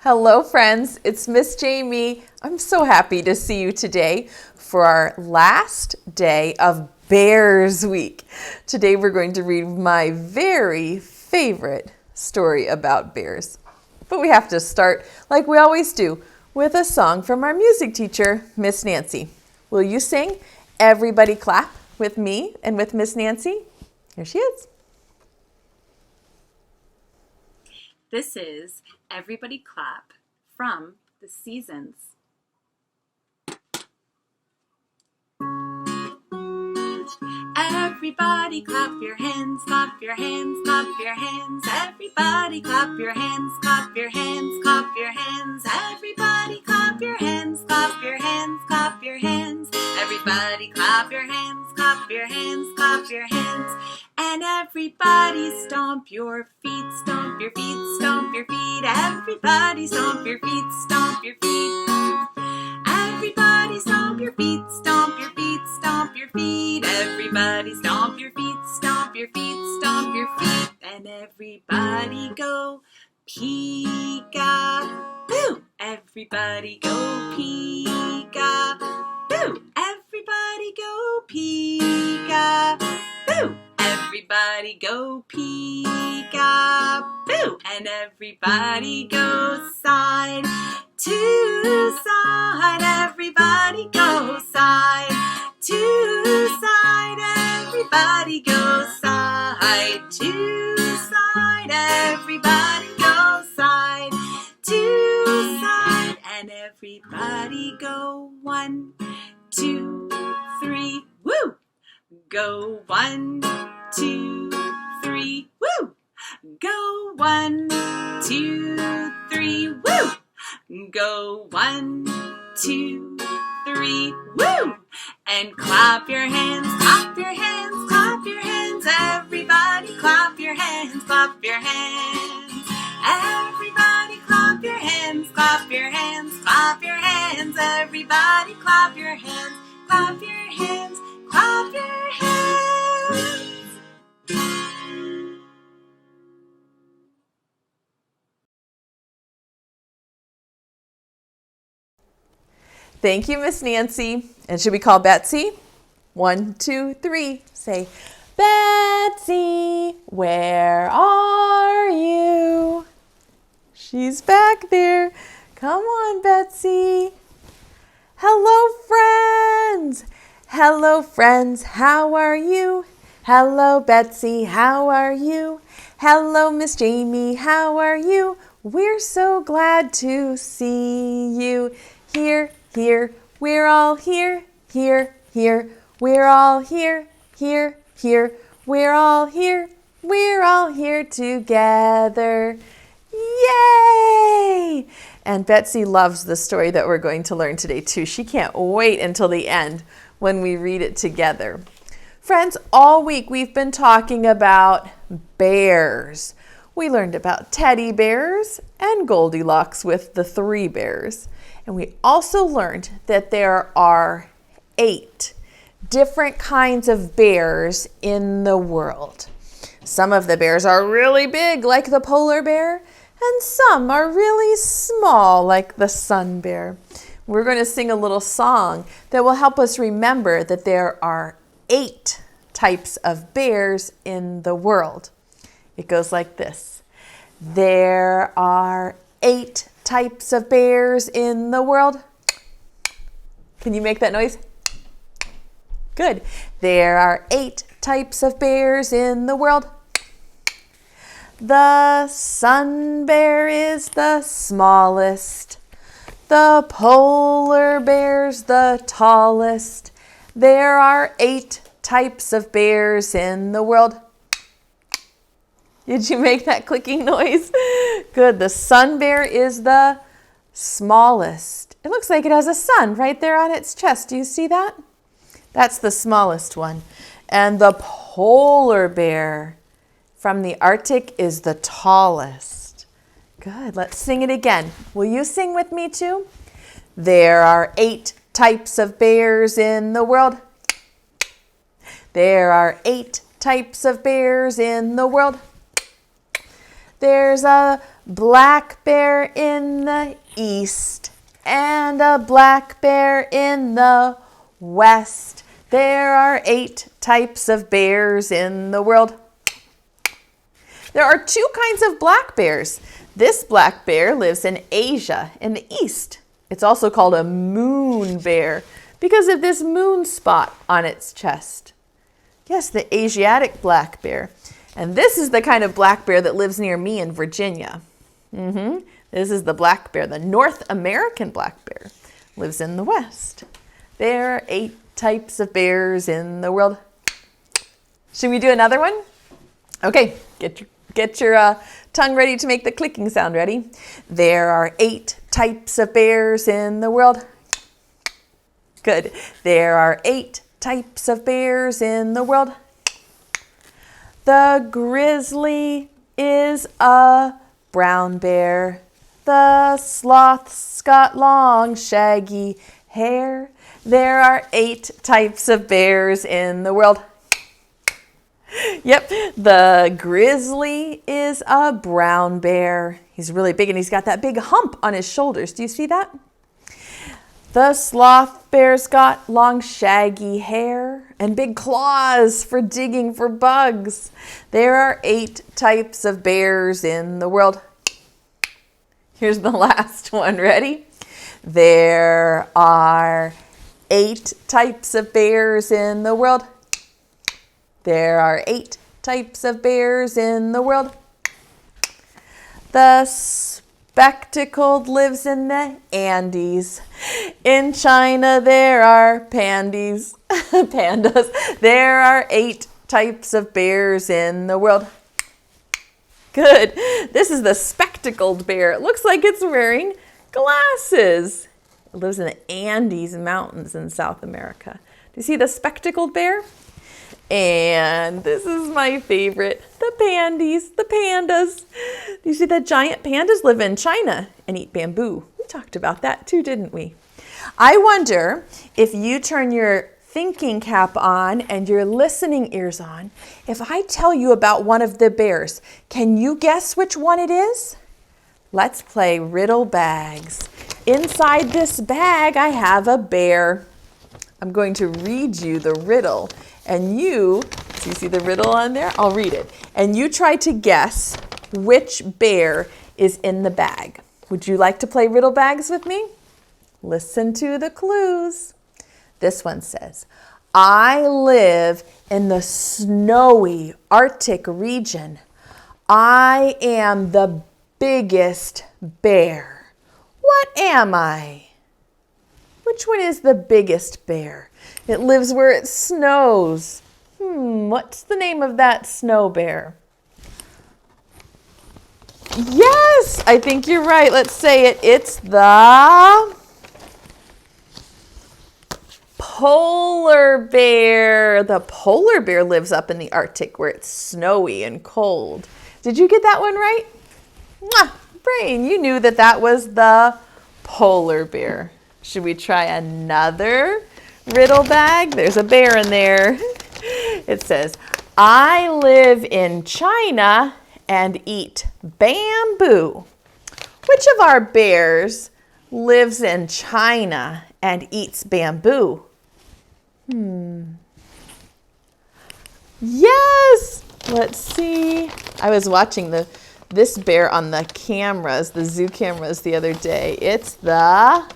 Hello friends, it's Miss Jamie. I'm so happy to see you today for our last day of Bears Week. Today we're going to read my very favorite story about bears. But we have to start, like we always do, with a song from our music teacher, Miss Nancy. Will you sing Everybody Clap with me and with Miss Nancy? Here she is. This is Everybody Clap from The Seasons. Everybody clap your hands, clap your hands, clap your hands. Everybody clap your hands, clap your hands, clap your hands. Everybody clap your hands, clap your hands, clap your hands. Everybody clap your hands, clap your hands, clap your hands. And everybody stomp your feet, stomp your feet, stomp your feet. Everybody stomp your feet, stomp your feet. Everybody stomp your feet, stomp your feet, stomp your feet. Everybody stomp your feet, stomp your feet, stomp your feet. And everybody go peek-a-boo. Everybody go peek-a-boo. Everybody go peek-a-boo. Everybody go peek-a-boo. And everybody go side to side. Everybody go side to side. Everybody go side to side. Everybody go side to side. And everybody go 1, 2, 3, woo! Go 1, 2, 3, woo! Go 1, 2, 3, woo! Go 1, 2, 3, woo! And clap your hands, clap your hands, clap your hands. Everybody clap your hands, clap your hands. Everybody clap your hands, clap your hands, clap your hands. Everybody clap your hands, clap your hands, clap your hands. Thank you, Miss Nancy. And should we call Betsy? 1, 2, 3. Say, Betsy, where are you? She's back there. Come on, Betsy. Hello, friends. Hello, friends. How are you? Hello, Betsy. How are you? Hello, Miss Jamie. How are you? We're so glad to see you. Here, here, we're all here, here, here, we're all here, here, here, we're all here together. Yay! And Betsy loves the story that we're going to learn today too. She can't wait until the end when we read it together. Friends, all week we've been talking about bears. We learned about teddy bears and Goldilocks with the 3 bears. And we also learned that there are 8 different kinds of bears in the world. Some of the bears are really big, like the polar bear, and some are really small, like the sun bear. We're going to sing a little song that will help us remember that there are 8 types of bears in the world. It goes like this. There are 8 types of bears in the world. Can you make that noise? Good. There are 8 types of bears in the world. The sun bear is the smallest. The polar bear's the tallest. There are 8 types of bears in the world. Did you make that clicking noise? Good. The sun bear is the smallest. It looks like it has a sun right there on its chest. Do you see that? That's the smallest one. And the polar bear from the Arctic is the tallest. Good. Let's sing it again. Will you sing with me too? There are 8 types of bears in the world. There are 8 types of bears in the world. There's a black bear in the east and a black bear in the west. There are 8 types of bears in the world. There are 2 kinds of black bears. This black bear lives in Asia in the east. It's also called a moon bear because of this moon spot on its chest. Yes, the Asiatic black bear. And this is the kind of black bear that lives near me in Virginia. This is the black bear. The North American black bear lives in the west. There are 8 types of bears in the world. Should we do another one? Okay, get your tongue ready to make the clicking sound. Ready? There are 8 types of bears in the world. Good. There are 8 types of bears in the world. The grizzly is a brown bear. The sloth's got long, shaggy hair. There are 8 types of bears in the world. Yep, the grizzly is a brown bear. He's really big and he's got that big hump on his shoulders. Do you see that? The sloth bear's got long shaggy hair and big claws for digging for bugs. There are 8 types of bears in the world. Here's the last one. Ready? There are 8 types of bears in the world. There are 8 types of bears in the world. The spectacled lives in the Andes. In China there are pandas. There are 8 types of bears in the world. Good. This is the spectacled bear. It looks like it's wearing glasses. It lives in the Andes Mountains in South America. Do you see the spectacled bear? And this is my favorite, the pandas. Do you see that giant pandas live in China and eat bamboo? We talked about that too, didn't we? I wonder if you turn your thinking cap on and your listening ears on, if I tell you about one of the bears, can you guess which one it is? Let's play riddle bags. Inside this bag, I have a bear. I'm going to read you the riddle. And you, do you see the riddle on there? I'll read it. And you try to guess which bear is in the bag. Would you like to play riddle bags with me? Listen to the clues. This one says, I live in the snowy Arctic region. I am the biggest bear. What am I? Which one is the biggest bear? It lives where it snows. What's the name of that snow bear? Yes, I think you're right. Let's say it. It's the polar bear. The polar bear lives up in the Arctic where it's snowy and cold. Did you get that one right? Mwah! Brain, you knew that that was the polar bear. Should we try another riddle bag? There's a bear in there. It says, I live in China and eat bamboo. Which of our bears lives in China and eats bamboo? Yes! Let's see. I was watching this bear on the cameras, the zoo cameras the other day. It's the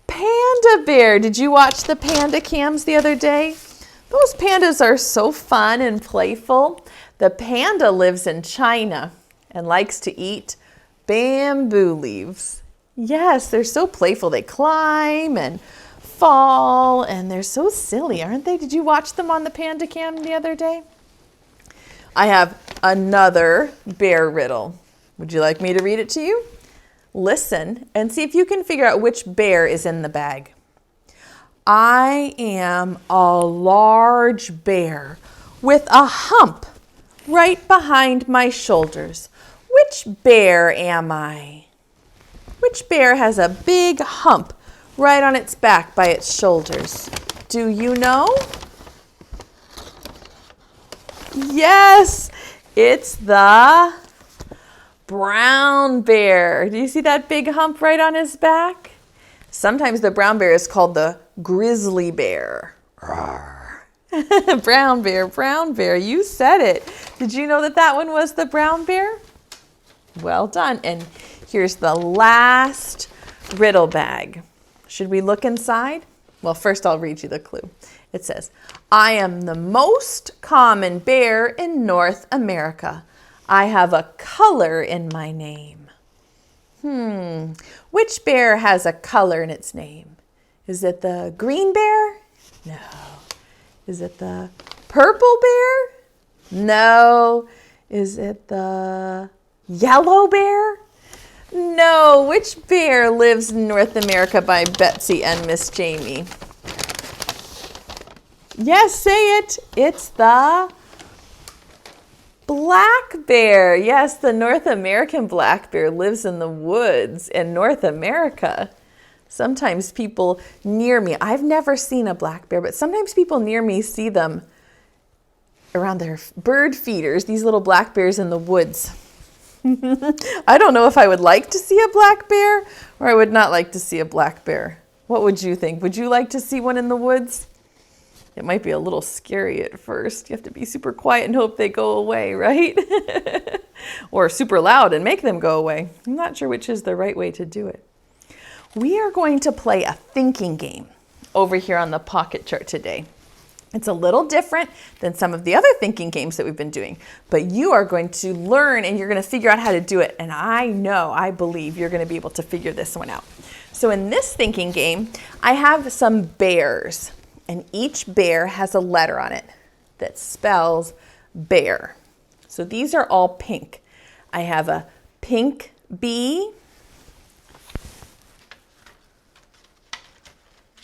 panda bear. Did you watch the panda cams the other day? Those pandas are so fun and playful. The panda lives in China and likes to eat bamboo leaves. Yes, they're so playful. They climb and fall and they're so silly, aren't they? Did you watch them on the panda cam the other day? I have another bear riddle. Would you like me to read it to you? Listen and see if you can figure out which bear is in the bag. I am a large bear with a hump right behind my shoulders. Which bear am I? Which bear has a big hump right on its back by its shoulders? Do you know? Yes, it's the brown bear. Do you see that big hump right on his back? Sometimes the brown bear is called the grizzly bear. Brown bear, you said it. Did you know that that one was the brown bear? Well done. And here's the last riddle bag. Should we look inside? Well, first I'll read you the clue. It says, I am the most common bear in North America. I have a color in my name. Which bear has a color in its name? Is it the green bear? No. Is it the purple bear? No. Is it the yellow bear? No. Which bear lives in North America by Betsy and Miss Jamie? Yes, say it. It's the black bear. Yes, the North American black bear lives in the woods in North America. Sometimes people near me, I've never seen a black bear, but sometimes people near me see them around their bird feeders, these little black bears in the woods. I don't know if I would like to see a black bear or I would not like to see a black bear. What would you think? Would you like to see one in the woods? It might be a little scary at first. You have to be super quiet and hope they go away, right? Or super loud and make them go away. I'm not sure which is the right way to do it. We are going to play a thinking game over here on the pocket chart today. It's a little different than some of the other thinking games that we've been doing, but you are going to learn and you're going to figure out how to do it. And I believe you're going to be able to figure this one out. So in this thinking game, I have some bears. And each bear has a letter on it that spells bear. So these are all pink. I have a pink bee.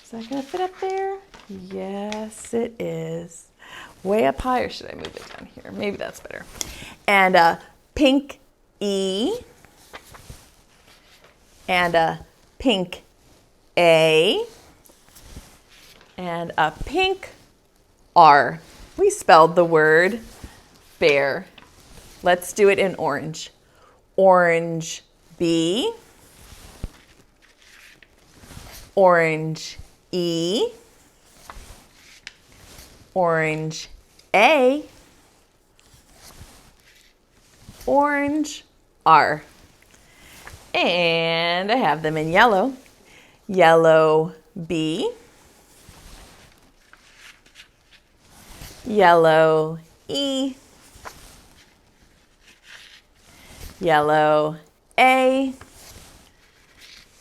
Is that going to fit up there? Yes, it is. Way up high, or should I move it down here? Maybe that's better. And a pink E. And a pink A. And a pink R. We spelled the word bear. Let's do it in orange. Orange B. Orange E. Orange A. Orange R. And I have them in yellow. Yellow B. Yellow E. Yellow A.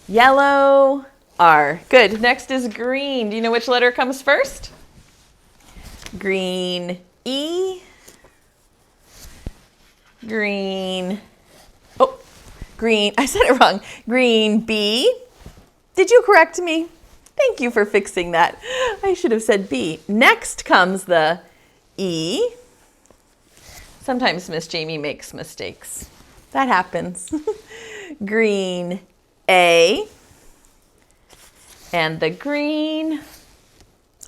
Yellow R. Good. Next is green. Do you know which letter comes first? Green E. Green. Oh, green. I said it wrong. Green B. Did you correct me? Thank you for fixing that. I should have said B. Next comes the E. Sometimes Miss Jamie makes mistakes. That happens. Green A. And the green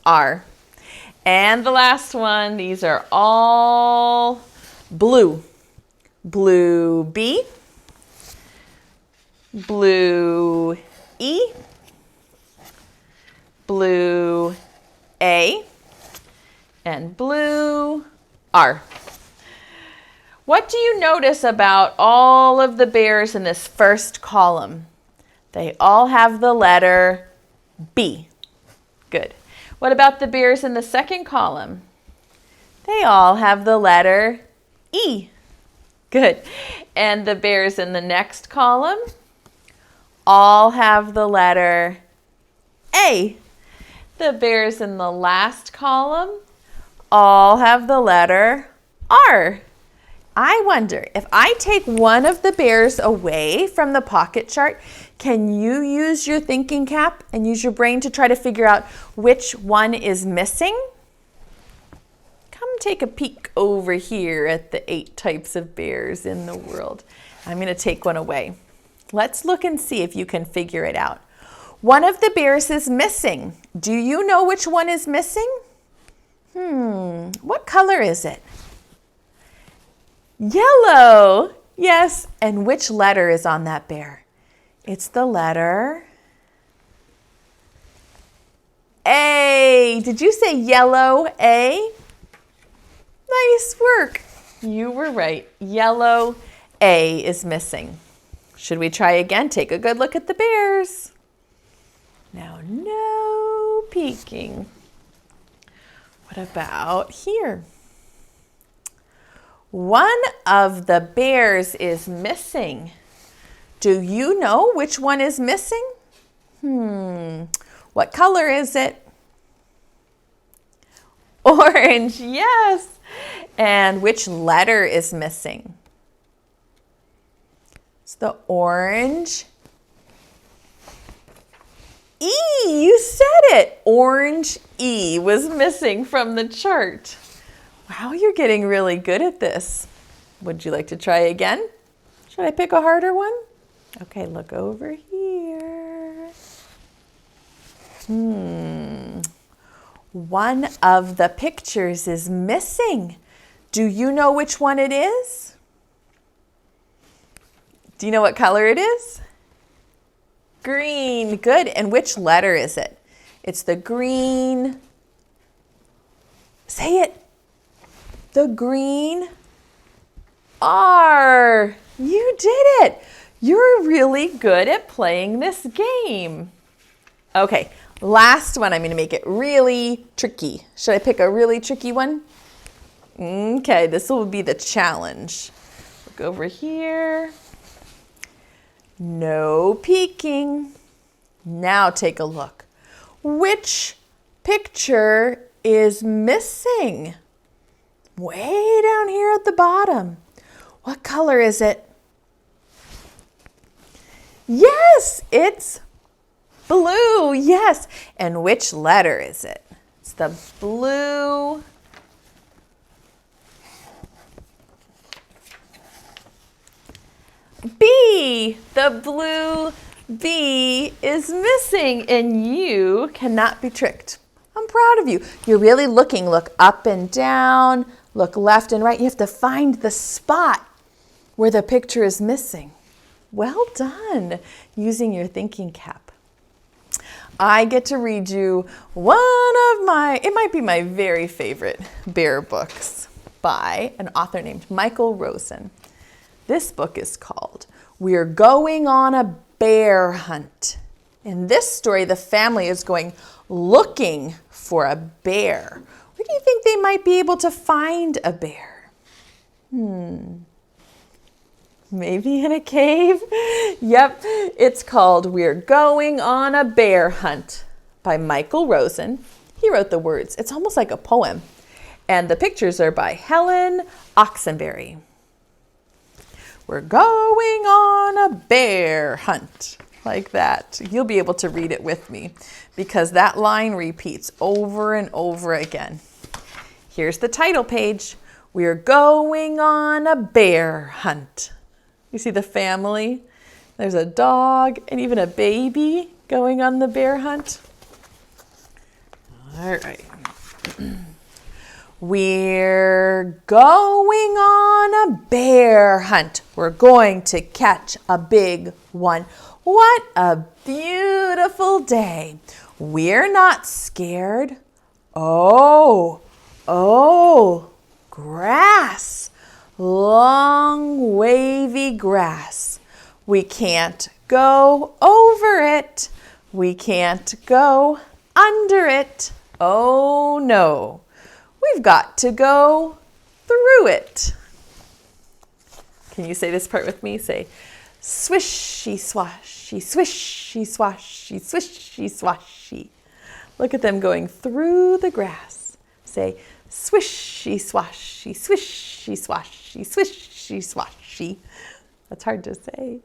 R. And the last one, these are all blue. Blue B. Blue E. Blue A. And blue R. What do you notice about all of the bears in this first column? They all have the letter B. Good. What about the bears in the second column? They all have the letter E. Good. And the bears in the next column all have the letter A. The bears in the last column all have the letter R. I wonder, if I take one of the bears away from the pocket chart, can you use your thinking cap and use your brain to try to figure out which one is missing? Come take a peek over here at the 8 types of bears in the world. I'm going to take one away. Let's look and see if you can figure it out. One of the bears is missing. Do you know which one is missing? What color is it? Yellow. Yes, and which letter is on that bear? It's the letter A. Did you say yellow A? Nice work. You were right. Yellow A is missing. Should we try again? Take a good look at the bears. Now, no peeking. What about here? One of the bears is missing. Do you know which one is missing? What color is it? Orange, yes. And which letter is missing? It's the orange E. You said it. Orange E was missing from the chart. Wow, you're getting really good at this. Would you like to try again? Should I pick a harder one? Okay, look over here. One of the pictures is missing. Do you know which one it is? Do you know what color it is? Green. Good. And which letter is it? It's the green. Say it. The green R. You did it. You're really good at playing this game. Okay, last one. I'm going to make it really tricky. Should I pick a really tricky one? Okay, this will be the challenge. Look over here. No peeking. Now take a look. Which picture is missing? Way down here at the bottom. What color is it? Yes, it's blue. Yes. And which letter is it? It's the blue. B. The blue B is missing, and you cannot be tricked. I'm proud of you. You're really looking. Look up and down. Look left and right. You have to find the spot where the picture is missing. Well done, using your thinking cap. I get to read you one of it might be my very favorite bear books by an author named Michael Rosen. This book is called We're Going on a Bear Hunt. In this story, the family is going looking for a bear. Where do you think they might be able to find a bear? Maybe in a cave? Yep, it's called We're Going on a Bear Hunt by Michael Rosen. He wrote the words. It's almost like a poem. And the pictures are by Helen Oxenberry. We're going on a bear hunt. Like that. You'll be able to read it with me because that line repeats over and over again. Here's the title page. We're going on a bear hunt. You see the family? There's a dog and even a baby going on the bear hunt. All right. We're going on a bear hunt. We're going to catch a big one. What a beautiful day. We're not scared. Oh, grass. Long, wavy grass. We can't go over it. We can't go under it. Oh no. We've got to go through it. Can you say this part with me? Say, swishy swashy, swishy swashy, swishy swashy. Look at them going through the grass. Say, swishy swashy, swishy swashy, swishy swashy. That's hard to say.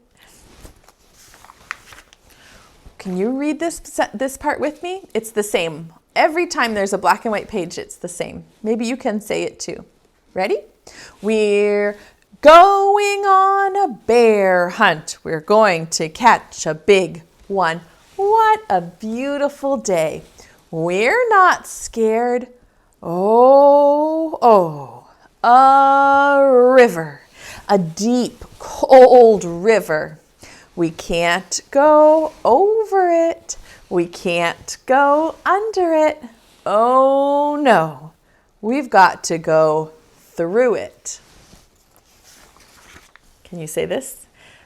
Can you read this part with me? It's the same. Every time there's a black and white page, it's the same. Maybe you can say it too. Ready? We're going on a bear hunt. We're going to catch a big one. What a beautiful day. We're not scared. Oh, a river. a deep, cold river. We can't go over it. We can't go under it. Oh no, we've got to go through it. Can you say this?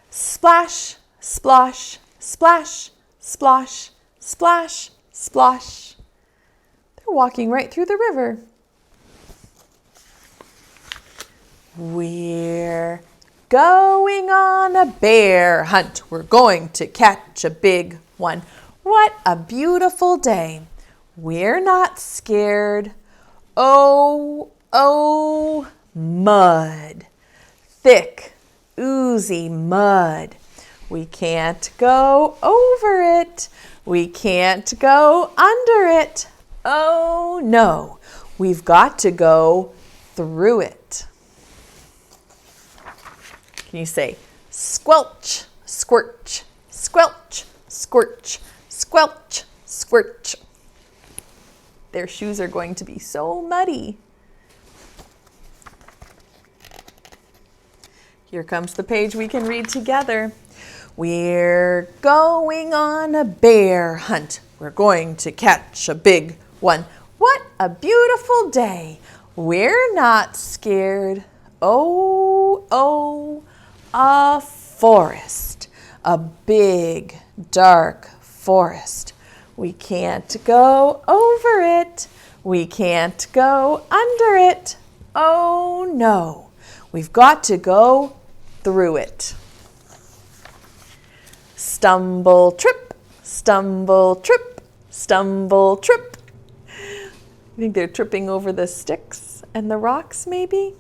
Splash, splosh, splash, splosh, splash, splosh. They're walking right through the river. We're going on a bear hunt. We're going to catch a big one. What a beautiful day. We're not scared. Oh, oh, mud. Thick, oozy mud. We can't go over it. We can't go under it. Oh no, we've got to go through it. Can you say squelch, squirch, squelch, squirch, squelch, squirch? Their shoes are going to be so muddy. Here comes the page we can read together. We're going on a bear hunt. We're going to catch a big one. What a beautiful day. We're not scared. Oh, oh, a forest. A big, dark forest. We can't go over it. We can't go under it. Oh no, we've got to go through it. Stumble, trip, stumble, trip, stumble, trip. I think they're tripping over the sticks and the rocks maybe.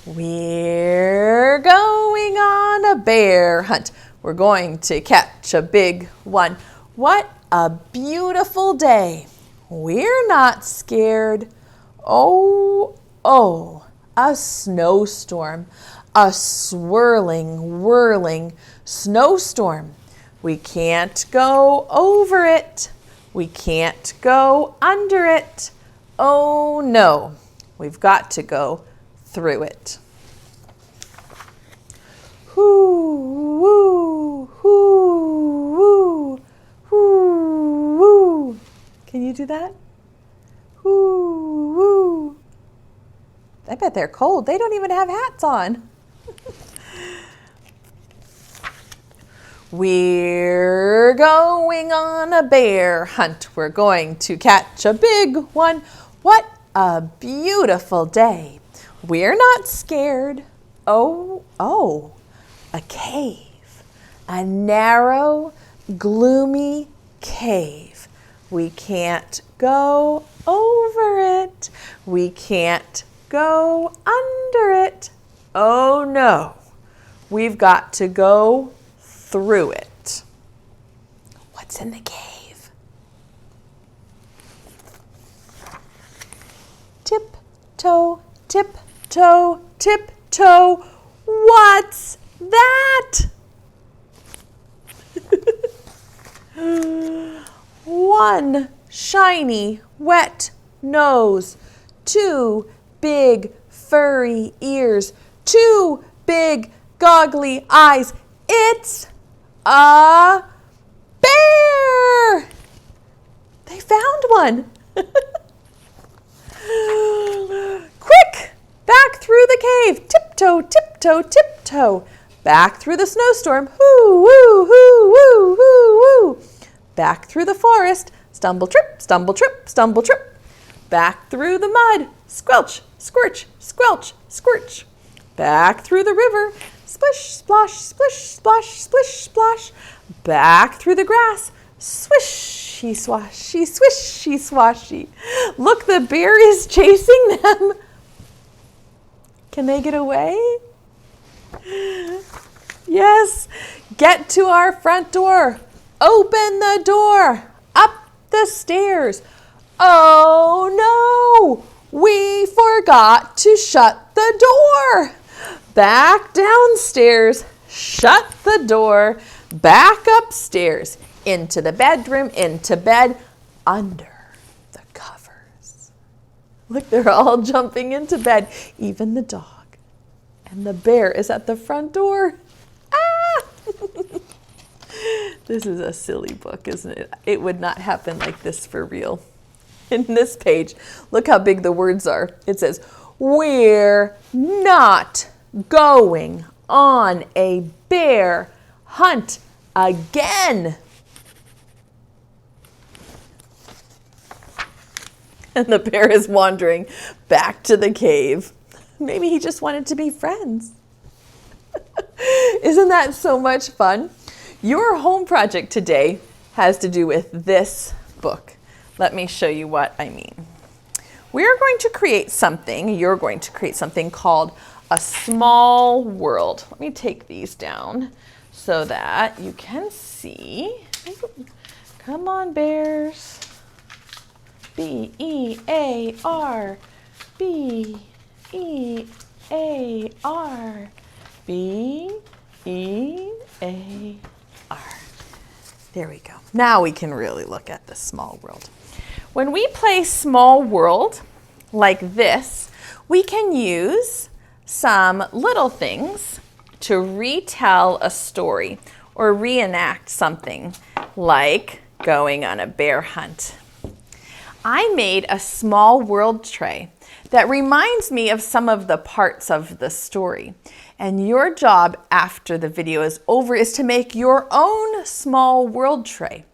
We're going on a bear hunt. We're going to catch a big one. What a beautiful day. We're not scared. Oh, oh, a snowstorm. A swirling, whirling snowstorm. We can't go over it. We can't go under it. Oh no, we've got to go through it. Hoo, woo, hoo, woo, hoo, woo. Can you do that? Hoo, woo. I bet they're cold. They don't even have hats on. We're going on a bear hunt. We're going to catch a big one. What a beautiful day. We're not scared. Oh, oh, a cave. A narrow, gloomy cave. We can't go over it. We can't go under it. Oh no, we've got to go through it. What's in the cave? Tiptoe, tiptoe, tiptoe. What's that? One shiny, wet nose. Two big, furry ears. Two big, goggly eyes. It's a bear! They found one. Quick! Back through the cave. Tiptoe, tiptoe, tiptoe. Back through the snowstorm. Hoo, woo, hoo, woo, hoo, woo. Back through the forest. Stumble, trip, stumble, trip, stumble, trip. Back through the mud. Squelch, squirch, squelch, squirch. Back through the river. Splish, splosh, splish, splosh, splish, splosh. Back through the grass. Swishy, swashy, swishy, swashy. Look, the bear is chasing them. Can they get away? Yes. Get to our front door. Open the door. Up the stairs. Oh no! We forgot to shut the door. Back downstairs. Shut the door. Back upstairs. Into the bedroom. Into bed. Under the covers. Look, they're all jumping into bed, even the dog. And the bear is at the front door. Ah! This is a silly book, isn't it? It would not happen like this for real. In this page, look how big the words are. It says, "We're not going on a bear hunt again." And the bear is wandering back to the cave. Maybe he just wanted to be friends. Isn't that so much fun? Your home project today has to do with this book. Let me show you what I mean. We're going to create something, you're going to create something called a small world. Let me take these down so that you can see. Come on, bears. B-E-A-R, B-E-A-R, B-E-A-R. There we go. Now we can really look at the small world. When we play small world like this, we can use some little things to retell a story or reenact something like going on a bear hunt. I made a small world tray that reminds me of some of the parts of the story. And your job after the video is over is to make your own small world tray.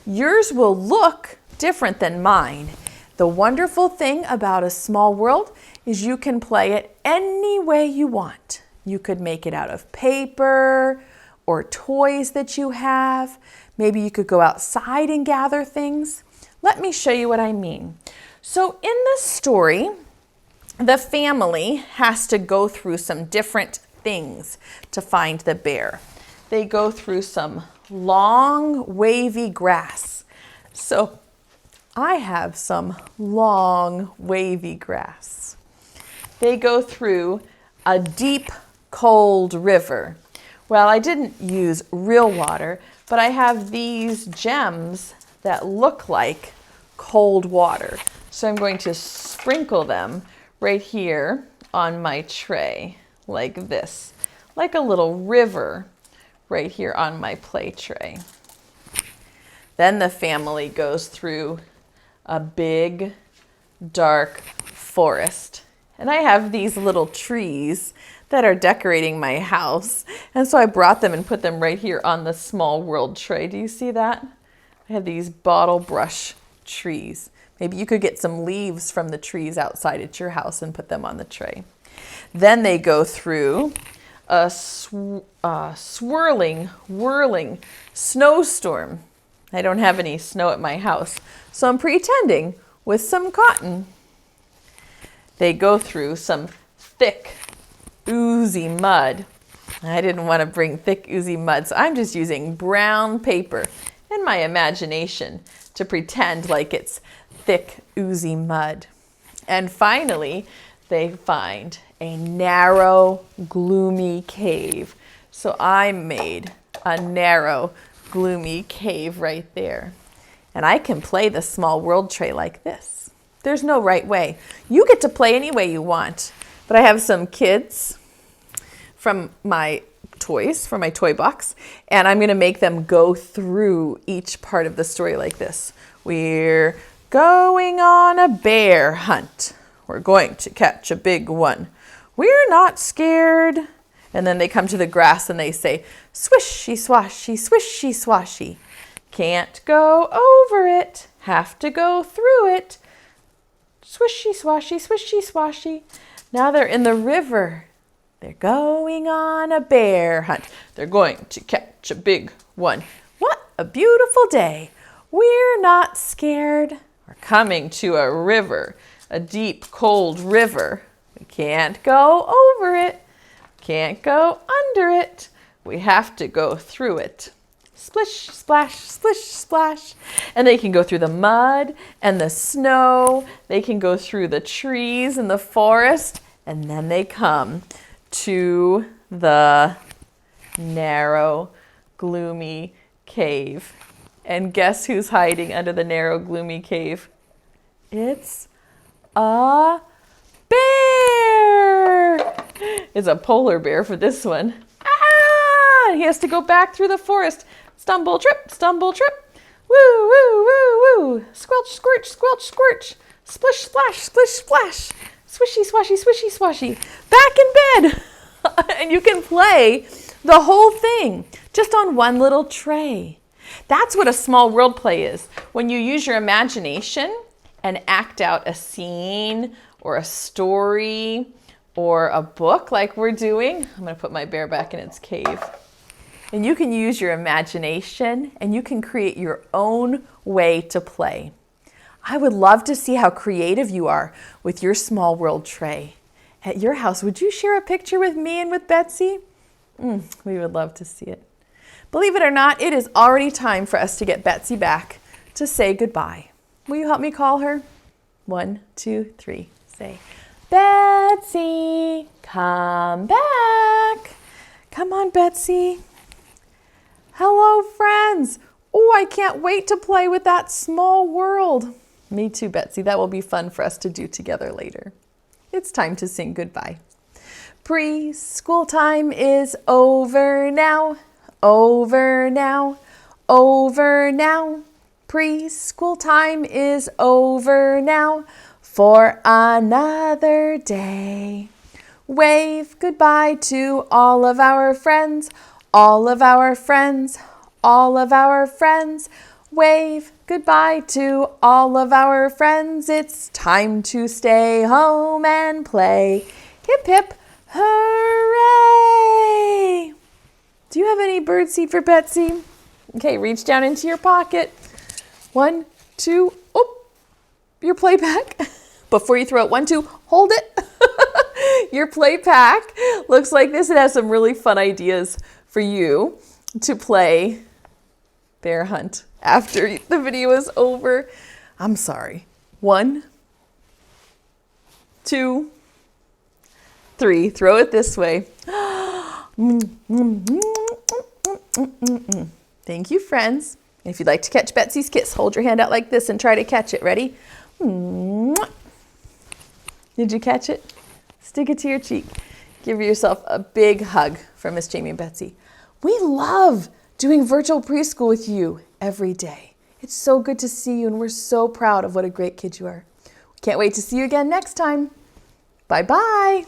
Yours will look different than mine. The wonderful thing about a small world is you can play it any way you want. You could make it out of paper or toys that you have. Maybe you could go outside and gather things. Let me show you what I mean. So in this story, the family has to go through some different things to find the bear. They go through some long, wavy grass. So I have some long, wavy grass. They go through a deep, cold river. Well, I didn't use real water, but I have these gems that look like cold water. So I'm going to sprinkle them right here on my tray like this, like a little river right here on my play tray. Then the family goes through a big, dark forest. And I have these little trees that are decorating my house. And so I brought them and put them right here on the small world tray. Do you see that? I have these bottle brush trees. Maybe you could get some leaves from the trees outside at your house and put them on the tray. Then they go through a swirling, whirling snowstorm. I don't have any snow at my house, so I'm pretending with some cotton. They go through some thick, oozy mud. I didn't want to bring thick, oozy mud, so I'm just using brown paper and my imagination to pretend like it's thick, oozy mud. And finally, they find a narrow, gloomy cave. So I made a narrow, gloomy cave right there. And I can play the small world tray like this. There's no right way. You get to play any way you want. But I have some kids from my toys, from my toy box, and I'm going to make them go through each part of the story like this. We're going on a bear hunt. We're going to catch a big one. We're not scared. And then they come to the grass and they say, swishy swashy, swishy swashy. Can't go over it, have to go through it. Swishy swashy, swishy swashy. Now they're in the river. They're going on a bear hunt. They're going to catch a big one. What a beautiful day. We're not scared. We're coming to a river, a deep, cold river. We can't go over it. Can't go under it. We have to go through it. Splish, splash, splish, splash. And they can go through the mud and the snow. They can go through the trees and the forest. And then they come to the narrow, gloomy cave. And guess who's hiding under the narrow, gloomy cave? It's a bear. It's a polar bear for this one. Ah! He has to go back through the forest. Stumble, trip, woo, woo, woo, woo. Squelch, squirch, squelch, squirch. Splish, splash, splish, splash. Swishy, swashy, swishy, swashy. Back in bed. And you can play the whole thing just on one little tray. That's what a small world play is. When you use your imagination and act out a scene or a story or a book like we're doing. I'm going to put my bear back in its cave. And you can use your imagination and you can create your own way to play. I would love to see how creative you are with your small world tray. At your house, would you share a picture with me and with Betsy? We would love to see it. Believe it or not, it is already time for us to get Betsy back to say goodbye. Will you help me call her? 1, 2, 3. Say, Betsy, come back. Come on, Betsy. Hello, friends. Oh, I can't wait to play with that small world. Me too, Betsy. That will be fun for us to do together later. It's time to sing goodbye. Preschool time is over now. Over now, over now. Preschool time is over now for another day. Wave goodbye to all of our friends, all of our friends, all of our friends. Wave goodbye to all of our friends. It's time to stay home and play. Hip, hip, hooray! Do you have any birdseed for Betsy? Okay, reach down into your pocket. 1, 2, your play pack. Before you throw it, 1, 2, hold it. Your play pack looks like this. It has some really fun ideas for you to play bear hunt after the video is over. I'm sorry. 1, 2, 3. Throw it this way. Thank you, friends. If you'd like to catch Betsy's kiss, hold your hand out like this and try to catch it. Ready? Did you catch it? Stick it to your cheek. Give yourself a big hug from Miss Jamie and Betsy. We love doing virtual preschool with you every day. It's so good to see you, and we're so proud of what a great kid you are. Can't wait to see you again next time. Bye-bye.